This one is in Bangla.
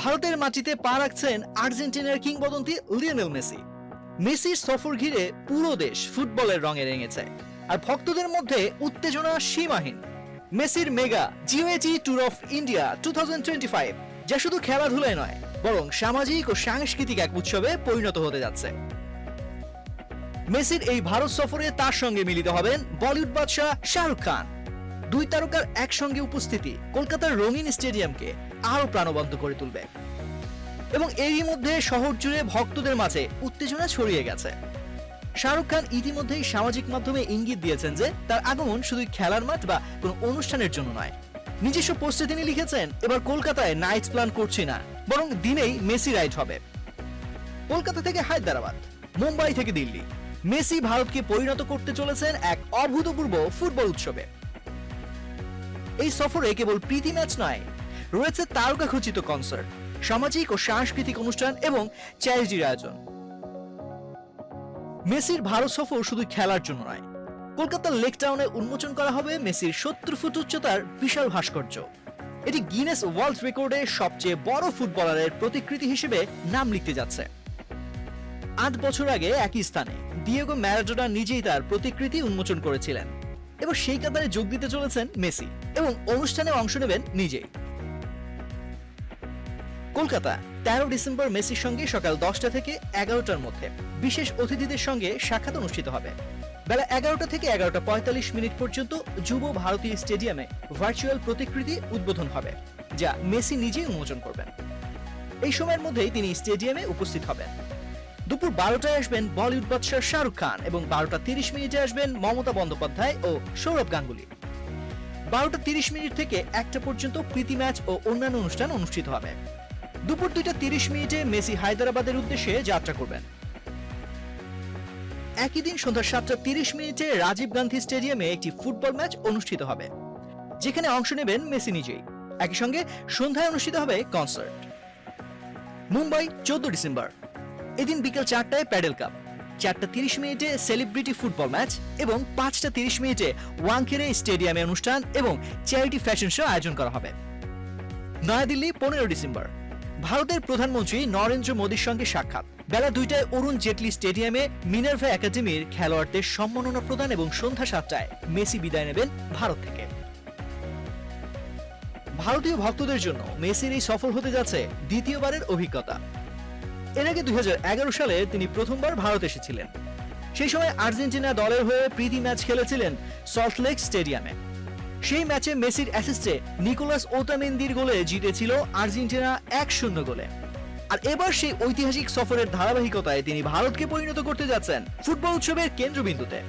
ভারতের মাটিতে পা রাখছেন আর্জেন্টিনার কিংবদন্তি লিওনেল মেসি। মেসির সফর ঘিরে পুরো দেশ ফুটবলের রঙে রেঙেছে, আর ভক্তদের মধ্যে উত্তেজনা সীমাহীন। মেসির মেগা জিওএজি ট্যুর অফ ইন্ডিয়া 2025, যা শুধু খেলাধুলায় নয় বরং সামাজিক ও সাংস্কৃতিক এক উৎসবে পরিণত হতে যাচ্ছে। মেসির এই ভারত সফরে তার সঙ্গে মিলিত হবেন বলিউড বাদশাহ শাহরুখ খান। দুই তারকার একসঙ্গে উপস্থিতি কলকাতার রঙিন স্টেডিয়ামকে আরো প্রাণবন্ত করে তুলবে, এবং এরই মধ্যে শহর জুড়ে ভক্তদের মাঝে উত্তেজনা ছড়িয়ে গেছে। শাহরুখ খান ইতিমধ্যেই সামাজিক মাধ্যমে ইঙ্গিত দিয়েছেন যে তার আগমন শুধু খেলার মাঠ বা কোনো অনুষ্ঠানের জন্য নয়। নিজস্ব পোস্টে তিনি লিখেছেন, এবার কলকাতায় নাইট প্ল্যান করছি না, বরং দিনেই মেসি রাইড হবে। কলকাতা থেকে হায়দ্রাবাদ, মুম্বাই থেকে দিল্লি, মেসি ভারতকে পরিণত করতে চলেছেন এক অভূতপূর্ব ফুটবল উৎসবে। এই সফরে কেবল প্রীতি ম্যাচ নয়, রয়েছে তারকা খচিত কনসার্ট, সামাজিক ও সাংস্কৃতিক অনুষ্ঠান এবং চ্যারিটির আয়োজন। মেসির ভারত সফর শুধু খেলার জন্য নয়, কলকাতার লেক টাউনে উন্মোচন করা হবে মেসির 70 ফুট উচ্চতার বিশাল ভাস্কর্য। এটি গিনেস ওয়ার্ল্ড রেকর্ডে সবচেয়ে বড় ফুটবলারের প্রতিকৃতি হিসেবে নাম লিখতে যাচ্ছে। 8 বছর আগে একই স্থানে ডিয়েগো ম্যারাডোনা নিজেই তার প্রতিকৃতি উন্মোচন করেছিলেন, এবং সেই কাতারে যোগ দিতে চলেছেন মেসি, এবং অনুষ্ঠানে অংশ নেবেন নিজেই। কলকাতা 13 ডিসেম্বর মেসির সঙ্গে সকাল 10টা থেকে 11টার মধ্যে বিশেষ অতিথিদের সঙ্গে সাক্ষাৎ অনুষ্ঠিত হবে। বেলা 11টা থেকে 11:45 পর্যন্ত যুব ভারতী স্টেডিয়ামে ভার্চুয়াল প্রতিকৃতি উদ্বোধন হবে, যা মেসি নিজেই উন্মোচন করবেন। এই সময়ের মধ্যেই তিনি স্টেডিয়ামে উপস্থিত হবেন। দুপুর 12টায় আসবেন বলিউড বাদশাহ শাহরুখ খান, এবং 12:30 আসবেন মমতা বন্দ্যোপাধ্যায় ও সৌরভ গাঙ্গুলি। 12:30 থেকে 1টা পর্যন্ত প্রীতি ম্যাচ ও অন্যান্য অনুষ্ঠান অনুষ্ঠিত হবে। দুপুর 2:30 মেসি হায়দ্রাবাদের উদ্দেশ্যে যাত্রা করবেন। একই দিন সন্ধ্যা 7:30 রাজীব গান্ধী স্টেডিয়ামে একটি ফুটবল ম্যাচ অনুষ্ঠিত হবে, যেখানে অংশ নেবেন মেসি নিজেই। একই সঙ্গে সন্ধ্যায় অনুষ্ঠিত হবে কনসার্ট। মুম্বাই 14 ডিসেম্বর, এদিন বিকেল 4টায় paddle cup, 4:30 celebrity football match, এবং 5:30 ওয়াংখেড়ে স্টেডিয়ামে অনুষ্ঠান এবং চ্যারিটি ফ্যাশন শো আয়োজন করা হবে। নয়াদিল্লি 15 ডিসেম্বর, ভারতের প্রধানমন্ত্রী নরেন্দ্র মোদীর সঙ্গে সাক্ষাৎ। বেলা 2টায় অরুণ জেটলি স্টেডিয়ামে মিনার্ভা একাডেমির খেলোয়াড়দের সম্মাননা প্রদান, এবং সন্ধ্যা 7টায় মেসি বিদায় নেবেন ভারত থেকে। ভারতীয় ভক্তদের জন্য মেসির এই সফর হতে যাচ্ছে দ্বিতীয়বারের অভিজ্ঞতা। এর আগে 2011 সালে তিনি প্রথমবার ভারত এসেছিলেন। সেই সময় আর্জেন্টিনা দলের হয়ে প্রীতি ম্যাচ খেলেছিলেন সল্টলেক স্টেডিয়ামে। সেই ম্যাচে মেসির অ্যাসিস্টে নিকোলাস ওতামেন্দির গোলে জিতেছিল আর্জেন্টিনা 1-0 গোলে। আর এবার সেই ঐতিহাসিক সফরের ধারাবাহিকতায় তিনি ভারতকে পরিণত করতে যাচ্ছেন ফুটবল উৎসবের কেন্দ্রবিন্দুতে।